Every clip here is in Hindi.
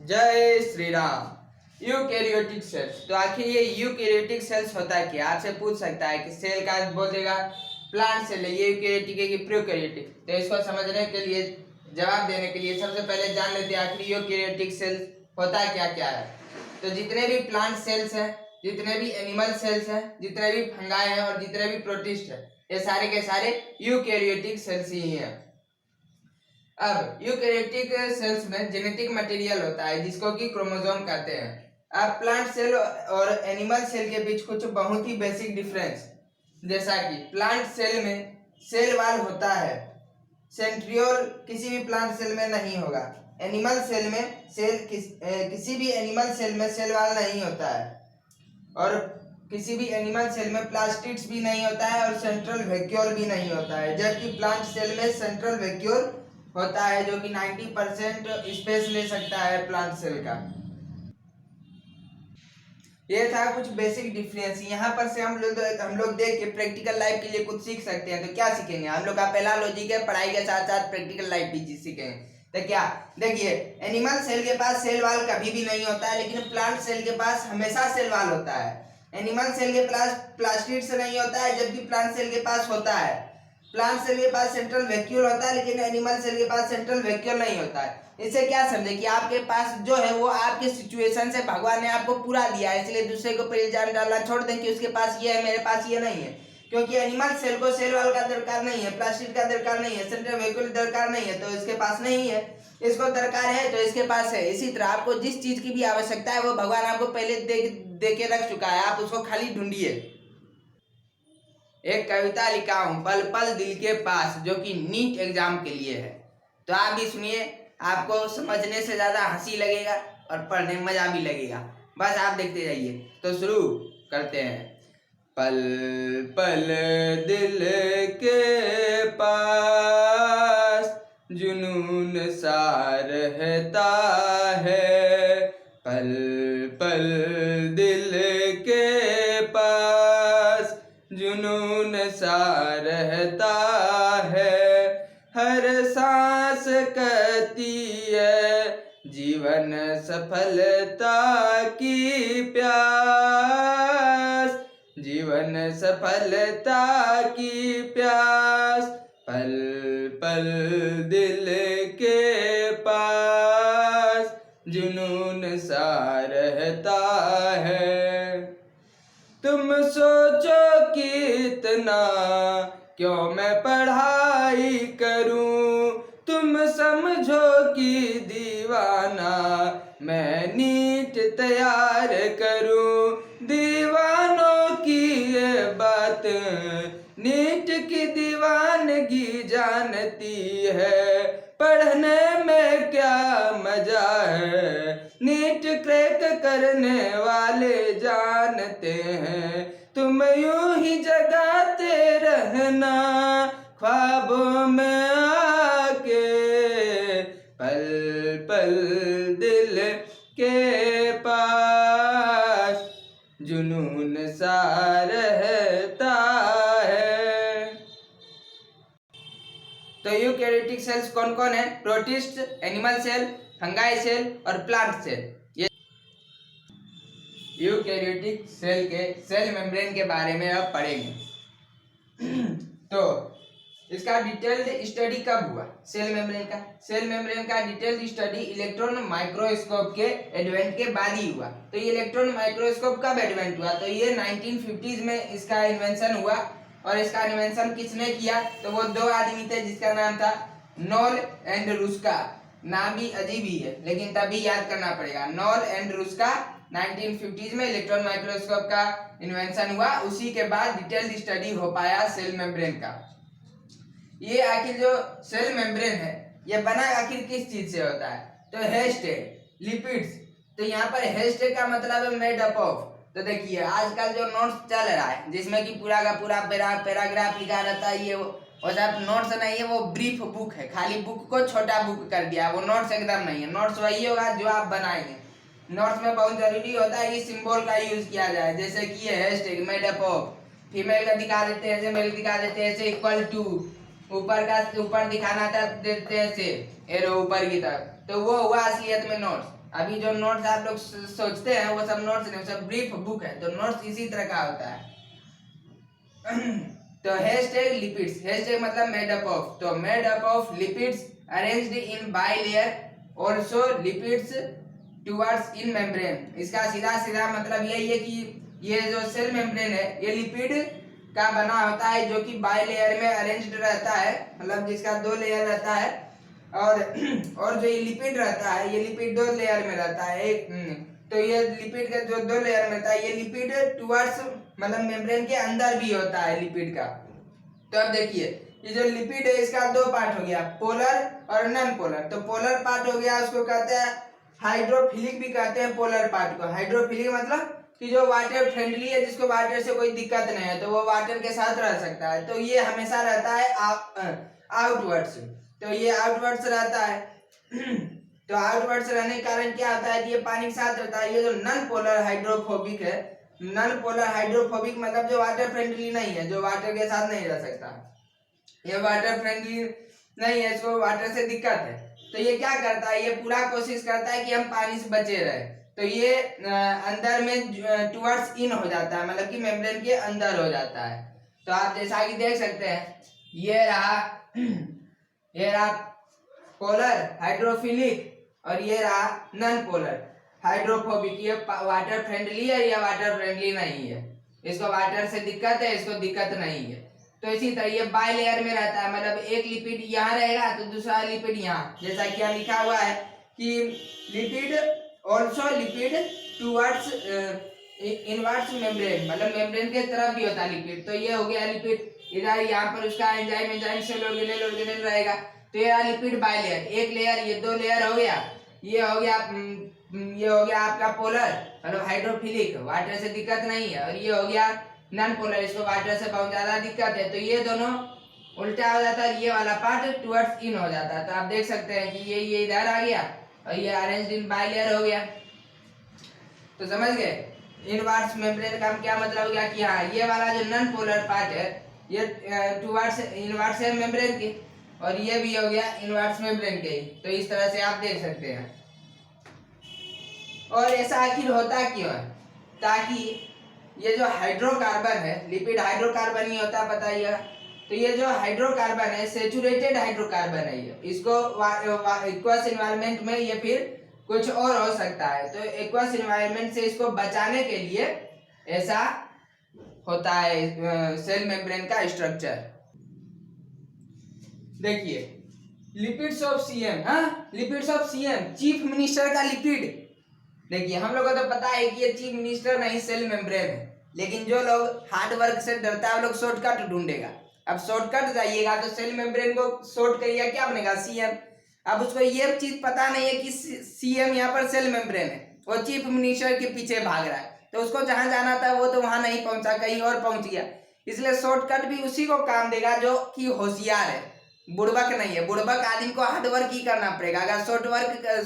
जय श्री राम। यूकैरियोटिक सेल्स, तो आखिर ये यूकैरियोटिक सेल्स होता है क्या? आपसे पूछ सकता है कि सेल का बोल देगा प्लांट सेल है, ये यूकैरियोटिक है कि प्रोकैरियोटिक। तो इसको समझने के लिए, जवाब देने के लिए सबसे पहले जान लेते हैं आखिर यूकैरियोटिक सेल्स होता क्या क्या है। तो जितने भी प्लांट सेल्स हैं, जितने भी एनिमल सेल्स हैं, जितने भी फंगाई हैं और जितने भी प्रोटिस्ट हैं, ये सारे के सारे यूकैरियोटिक सेल्स ही हैं। अब यूकैरियोटिक सेल्स में जेनेटिक मटेरियल होता है जिसको कि क्रोमोसोम कहते हैं। अब प्लांट सेल और एनिमल सेल के बीच कुछ बहुत ही बेसिक डिफरेंस, जैसा कि प्लांट सेल में सेल वॉल होता है, सेंट्रियोल किसी भी प्लांट सेल में नहीं होगा। एनिमल सेल में किसी भी एनिमल सेल में सेल वॉल नहीं होता है, और किसी भी एनिमल सेल में प्लास्टिड्स भी नहीं होता है और सेंट्रल वैक्यूल भी नहीं होता है। जबकि प्लांट सेल में सेंट्रल वैक्यूल होता है जो कि 90% स्पेस ले सकता है प्लांट सेल का। ये था कुछ बेसिक डिफरेंस। यहाँ पर से हम लोग देख के प्रैक्टिकल लाइफ के लिए कुछ सीख सकते हैं। तो क्या सीखेंगे हम लोग का? पहला लॉजिक है, पढ़ाई के साथ साथ प्रैक्टिकल लाइफ भी सीखेंगे। तो क्या देखिए, एनिमल सेल के पास सेल वॉल कभी भी नहीं होता है, लेकिन प्लांट सेल के पास हमेशा सेल वॉल होता है। एनिमल सेल के पास प्लास्टिड से नहीं होता है, जबकि प्लांट सेल के पास होता है। प्लांट सेल के पास सेंट्रल वैक्यूल होता है, लेकिन एनिमल सेल के पास सेंट्रल वैक्यूल नहीं होता है। इससे क्या समझे कि आपके पास जो है वो आपके सिचुएशन से भगवान ने आपको पूरा दिया है, इसलिए दूसरे के ऊपर इल्जाम डालना छोड़ दें कि उसके पास ये है, मेरे पास ये नहीं है। क्योंकि एनिमल सेल को सेल वॉल का दरकार नहीं है, प्लास्टिड का दरकार नहीं है, सेंट्रल वैक्यूल दरकार नहीं है, तो इसके पास नहीं है। इसको दरकार है तो इसके पास है। इसी तरह आपको जिस चीज की भी आवश्यकता है वो भगवान आपको पहले दे के रख चुका है, आप उसको खाली ढूंढिए। एक कविता लिखा हूं पल पल दिल के पास, जो कि नीट एग्जाम के लिए है। तो आप भी सुनिए, आपको समझने से ज्यादा हंसी लगेगा और पढ़ने में मजा भी लगेगा। बस आप देखते जाइए। तो शुरू करते हैं। पल पल दिल के पास जुनून सा रहता है, पल पल दिल के पास जुनून सा रहता है। हर सांस कहती है जीवन सफलता की प्यास, जीवन सफलता की प्यास। पल पल दिल के पास जुनून सा रहता है। तुम सोचो कितना क्यों मैं पढ़ाई करूं, तुम समझो कि दीवाना मैं नीट तैयार करूं। दीवानों की ये बात नीट की दीवानगी जानती है, पढ़ने में क्या मजा है नीट क्रैक करने वाले जानते हैं। तुम यूं ही जगाते रहना ख्वाबों में आके, पल पल दिल के पास जुनून सा रहता है। तो यूकैरियोटिक सेल्स कौन कौन है? Protist, animal cell, fungi cell और प्लांट सेल। ये यूकैरियोटिक सेल के सेल मेम्ब्रेन के बारे में अब पढ़ेंगे। तो इसका डिटेल्ड स्टडी कब हुआ सेल मेम्ब्रेन का? सेल मेम्ब्रेन का डिटेल्ड स्टडी इलेक्ट्रॉन माइक्रोस्कोप के एडवेंट के बाद ही हुआ। तो ये इलेक्ट्रॉन माइक्रोस्कोप कब एडवेंट हुआ? तो ये 1950s में इसका इन्वेंशन हुआ। और इसका इन्वेंशन किसने किया? तो वो दो आदमी थे जिसका नाम था नॉल एंड रुस्का। नाम भी अजीब ही है लेकिन तभी याद करना पड़ेगा। नॉल एंड रुस्का 1950s में इलेक्ट्रॉन माइक्रोस्कोप का इन्वेंशन हुआ। उसी के बाद डिटेल्ड स्टडी हो पाया सेल मेम्ब्रेन का। ये आखिर जो सेल मेम्ब्रेन है ये बना आखिर किस चीज से होता है? तो हेस्टेड लिपिड्स। तो यहाँ पर हेस्टेड का मतलब है मेड अप ऑफ। तो देखिए आजकल जो नोट्स चल रहा है जिसमें कि पूरा का पूरा पैराग्राफ लिखा रहता है, ये वो सब नोट्स नहीं है, वो ब्रीफ बुक है। खाली बुक को छोटा बुक कर दिया, वो नोट्स एकदम नहीं है। नोट्स वही होगा जो आप बनाएंगे। नोट्स में बहुत जरूरी होता है कि सिंबल का यूज किया जाए, जैसे कि ये hashtag made up of, female का दिखा देते हैं ऐसे, मेल दिखा देते हैं ऐसे, इक्वल टू, ऊपर का ऊपर दिखाना था देते हैं ऐसे एरो ऊपर की तरफ, तो वो हुआ असलियत में नोट्स। अभी जो नोट्स आप लोग सोचते हैं वो सब नोट्स नहीं, सब ब्रीफ बुक है, तो नोट्स इसी तरह का होता है। तो हैशटैग लिपिड्स, हैशटैग मतलब मेड अप ऑफ, तो made up of lipids arranged in bilayer, also lipids towards in membrane. इसका सीधा सीधा मतलब यही है कि ये जो सेल मेम्ब्रेन है ये लिपिड का बना होता है जो कि बाइलेयर में अरेंज्ड रहता है, मतलब जिसका 2 लेयर रहता है, और जो ये लिपिड रहता है ये लिपिड 2 लेयर में रहता है। एक तो ये लिपिड का जो 2 लेयर में रहता है ये लिपिड टुवर्ड्स मतलब मेम्ब्रेन के अंदर भी होता है लिपिड का। तो अब देखिए ये जो लिपिड है इसका 2 पार्ट हो गया, पोलर और नॉन पोलर। तो पोलर पार्ट हो गया उसको कहते हैं हाइड्रोफिलिक भी कहते हैं पोलर पार्ट को। हाइड्रोफिलिक मतलब कि जो वाटर फ्रेंडली है, जिसको वाटर से कोई दिक्कत नहीं है, तो वो वाटर के साथ रह सकता है, तो ये हमेशा रहता है आउटवर्ड्स, तो ये आउटवर्ड्स रहता है। तो आउटवर्ड्स रहने के कारण क्या होता है कि ये पानी के साथ रहता है। ये जो नॉन पोलर हाइड्रोफोबिक है, नॉन पोलर हाइड्रोफोबिक मतलब जो वाटर फ्रेंडली नहीं है, जो वाटर के साथ नहीं रह सकता, ये वाटर फ्रेंडली नहीं है, इसको वाटर से दिक्कत है, तो ये क्या करता है, ये पूरा कोशिश करता है कि हम पानी से बचे रहे, तो ये अंदर में टुवर्ड्स इन हो जाता है, मतलब कि मेम्ब्रेन के अंदर हो जाता है। तो आप जैसा कि देख सकते हैं ये रहा पोलर हाइड्रोफिलिक और ये रहा नॉन पोलर हाइड्रोफोबिक। ये वाटर फ्रेंडली है या वाटर फ्रेंडली नहीं है, इसको वाटर से दिक्कत है, इसको दिक्कत नहीं है। तो इसी तरह ये बाय लेयर में रहता है, मतलब एक लिपिड यहाँ रहेगा तो दूसरा लिपिड यहाँ, जैसा कि यहाँ लिखा हुआ है कि lipid also lipid towards inwards membrane, मतलब मेम्ब्रेन के तरफ भी होता है लिपिड। तो ये हो गया लिपिड, इधर यहाँ पर उसका एंजाइम सेल ऑर्गेनेल रहेगा, तो ये लिपिड बाय लेयर, एक लेयर, ये 2 लेयर हो गया, ये हो गया आपका पोलर मतलब हाइड्रोफिलिक, वाटर से दिक्कत नहीं है, और ये हो गया नॉन पोलर, इसको वाटर से बहुत ज्यादा दिक्कत है। तो ये दोनों उल्टा हो जाता है, ये वाला पार्ट टुवर्ड्स इन हो जाता है। तो आप देख सकते हैं कि ये इधर आ गया और ये अरेंज्ड इन बाय लेयर हो गया। तो समझ गए इनवर्ड्स मेम्ब्रेन का क्या मतलब हो गया कि हाँ ये वाला जो नॉन पोलर पार्ट है ये टुवर्ड्स इनवर्ड्स है मेम्ब्रेन के, और ये भी हो गया इनवर्ड्स मेम्ब्रेन के। तो इस तरह से आप देख सकते हैं। और ऐसा आखिर होता क्यों है, ताकि ये जो हाइड्रोकार्बन है, लिपिड हाइड्रोकार्बन ही होता है बताइएगा, तो ये जो हाइड्रोकार्बन है सैचुरेटेड हाइड्रोकार्बन है, ये इसको एक्वस एनवायरनमेंट में ये फिर कुछ और हो सकता है, तो एक्वस एनवायरनमेंट से इसको बचाने के लिए ऐसा होता है सेल मेम्ब्रेन का स्ट्रक्चर। देखिए लिपिड्स ऑफ सीएम, हाँ lipids of CM chief minister का लिपिड। देखिए हम लोगों को तो पता है कि ये चीफ मिनिस्टर नहीं सेल मेम्ब्रेन है, लेकिन जो लोग हार्ड वर्क से डरता है वो लोग शॉर्टकट ढूंढेगा। अब शॉर्टकट जाइएगा तो सेल मेम्ब्रेन को शॉर्ट करिएगा क्या बनेगा सीएम। अब उसको ये चीज पता नहीं है कि सीएम यहाँ पर सेल मेम्ब्रेन है, वो चीफ मिनिस्टर के पीछे भाग रहा है, तो उसको जहां जाना था वो तो वहां नहीं पहुंचा, कहीं और पहुंच गया। इसलिए शॉर्टकट भी उसी को काम देगा जो कि होशियार है, बुड़बक नहीं है। बुड़बक आदमी को हार्ड वर्क ही करना पड़ेगा, अगर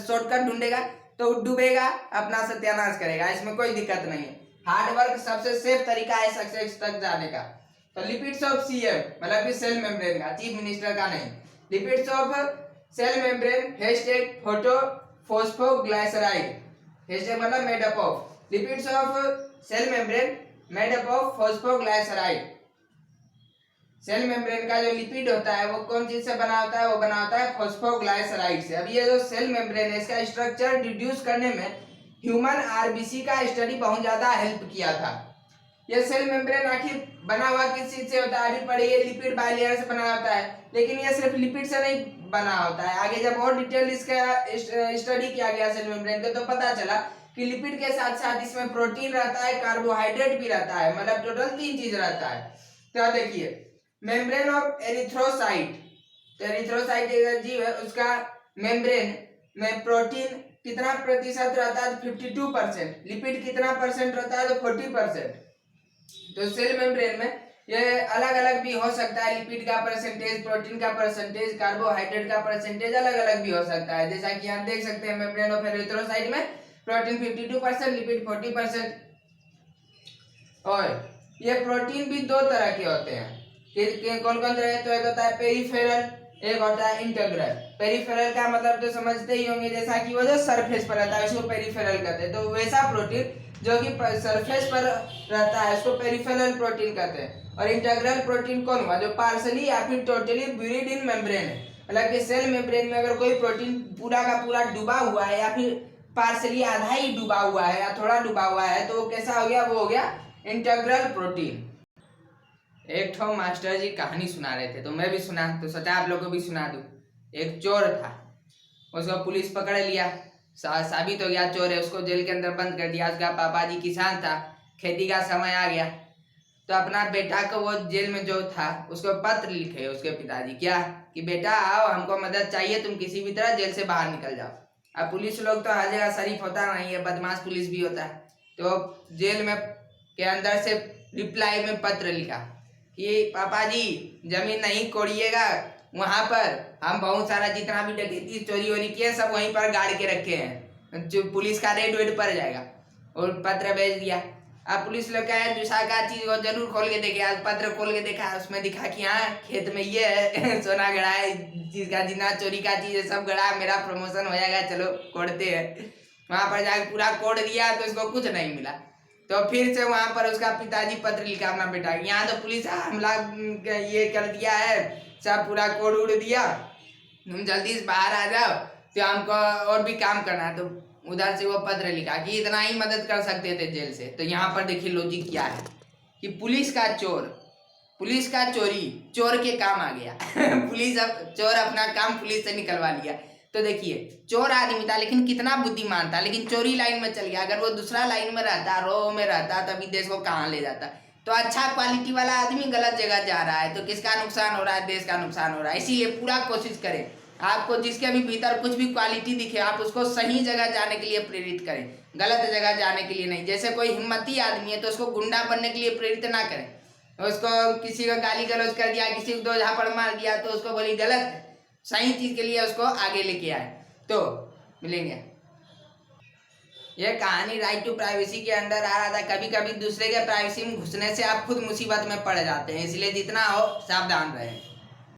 शॉर्टकट ढूंढेगा तो डूबेगा, अपना सत्यानाश करेगा, इसमें कोई दिक्कत नहीं है। हार्ड वर्क सबसे सेफ तरीका है सक्सेस तक जाने का। तो लिपिड्स ऑफ सीएम मतलब कि सेल मेम्ब्रेन का, चीफ मिनिस्टर का नहीं। Lipids of cell membrane hashtag phosphoglyceride, hashtag मतलब made up of. Lipids of cell membrane made up of phosphoglyceride. Cell membrane का जो लिपिड होता है वो कौन चीज से बना होता है, वो बना होता है फॉस्फोग्लाइसराइड से। अब ये जो सेल मेम्ब्रेन है इसका स्ट्रक्चर डिड्यूस करने में ह्यूमन आरबीसी का स्टडी बहुत ज्यादा हेल्प किया था। ये सेल मेम्ब्रेन आखिर बना हुआ किस चीज से होता है अभी पढ़े, ये लिपिड बाइलेयर से बना होता है, लेकिन ये सिर्फ लिपिड से नहीं बना होता है। आगे जब और डिटेल इसका स्टडी किया गया सेल मेम्ब्रेन का तो पता चला कि लिपिड के साथ साथ इसमें प्रोटीन रहता है, कार्बोहाइड्रेट भी रहता है, मतलब टोटल 3 चीज रहता है। तो देखिए मेम्ब्रेन ऑफ एरिथ्रोसाइट, तो एरिथ्रोसाइट एक जीव है, उसका मेम्ब्रेन में प्रोटीन कितना प्रतिशत रहता है, 52%। लिपिड कितना परसेंट रहता है, तो 40%। तो सेल मेम्ब्रेन में ये अलग अलग भी हो सकता है, लिपिड का परसेंटेज, प्रोटीन का परसेंटेज, कार्बोहाइड्रेट का परसेंटेज अलग अलग भी हो सकता है। जैसा कि आप देख सकते हैं मेम्ब्रेन ऑफ एरिथ्रोसाइट में प्रोटीन 52%, लिपिड 40%। और ये प्रोटीन भी 2 तरह के होते हैं, कौन कौन तरह? तो एक होता है पेरिफेरल, एक होता है इंटीग्रल। पेरिफेरल का मतलब तो समझते ही होंगे, जैसा कि वो जो सरफेस पर रहता है उसको पेरिफेरल कहते हैं। तो वैसा प्रोटीन जो कि सरफेस पर रहता है उसको पेरिफेरल प्रोटीन कहते हैं। और इंटीग्रल प्रोटीन कौन हुआ, जो पार्सली या फिर टोटली ब्यूरिड इन मेम्ब्रेन है, मतलब कि सेल मेम्ब्रेन में अगर कोई प्रोटीन पूरा का पूरा डूबा हुआ है या फिर पार्सली आधा ही डूबा हुआ है या थोड़ा डूबा हुआ है, तो वो कैसा हो गया, वो हो गया इंटीग्रल प्रोटीन। एक ठो मास्टर जी कहानी सुना रहे थे, तो मैं भी सुना, तो सोचा आप लोग को भी सुना दूं। एक चोर था, उसको पुलिस पकड़ लिया, साबित हो गया चोर है, उसको जेल के अंदर बंद कर दिया। उसका पापा जी किसान था, खेती का समय आ गया, तो अपना बेटा को वो जेल में जो था उसको पत्र लिखे उसके पिताजी, क्या कि बेटा आओ, हमको मदद चाहिए, तुम किसी भी तरह जेल से बाहर निकल जाओ। अब पुलिस लोग तो हर जगह शरीफ होता नहीं है, बदमाश पुलिस भी होता है। तो जेल में के अंदर से रिप्लाई में पत्र लिखा कि पापा जी जमीन नहीं कोड़िएगा, वहां पर हम बहुत सारा जितना भी डकैती चोरी वोरी किए सब वहीं पर गाड़ के रखे हैं, जो पुलिस का रेड वेड पड़ जाएगा। और पत्र भेज दिया। अब पुलिस लोग क्या है, दूसरा का चीज वो जरूर खोल के देखे। आज पत्र खोल के देखा, उसमें दिखा कि हाँ खेत में ये है सोना गड़ा है, चीज का जितना चोरी का चीज है सब गड़ा है, मेरा प्रमोशन हो जाएगा, चलो कोड़ते हैं। वहां पर जाके पूरा कोड़ दिया तो उसको कुछ नहीं मिला। तो फिर से वहां पर उसका पिताजी पत्र लिखा अपना बेटा, यहाँ तो पुलिस हमला ये कर दिया है, सब पूरा कोड उड़ दिया, तुम जल्दी से बाहर आ जाओ, तो हमको और भी काम करना है। तो उधर से वो पत्र लिखा कि इतना ही मदद कर सकते थे जेल से। तो यहाँ पर देखिए लॉजिक क्या है कि पुलिस का चोरी चोर के काम आ गया पुलिस अब चोर अपना काम पुलिस से निकलवा लिया। तो देखिए चोर आदमी था लेकिन कितना बुद्धिमान था, लेकिन चोरी लाइन में चल गया। अगर वो दूसरा लाइन में रहता, रो में रहता, तभी देश को कहाँ ले जाता। तो अच्छा क्वालिटी वाला आदमी गलत जगह जा रहा है, तो किसका नुकसान हो रहा है, देश का नुकसान हो रहा है। इसीलिए पूरा कोशिश करें, आपको जिसके भी भीतर कुछ भी क्वालिटी दिखे आप उसको सही जगह जाने के लिए प्रेरित करें, गलत जगह जाने के लिए नहीं। जैसे कोई हिम्मती आदमी है तो उसको गुंडा बनने के लिए प्रेरित ना करें। उसको किसी को गाली गलौज कर दिया, किसी को दो झापड़ मार दिया, तो उसको बोली गलत है, सही चीज के लिए उसको आगे लेके आए। तो मिलेंगे। यह कहानी राइट टू प्राइवेसी के अंडर आ रहा था। कभी कभी दूसरे के प्राइवेसी में घुसने से आप खुद मुसीबत में पड़ जाते हैं, इसलिए जितना हो सावधान रहें।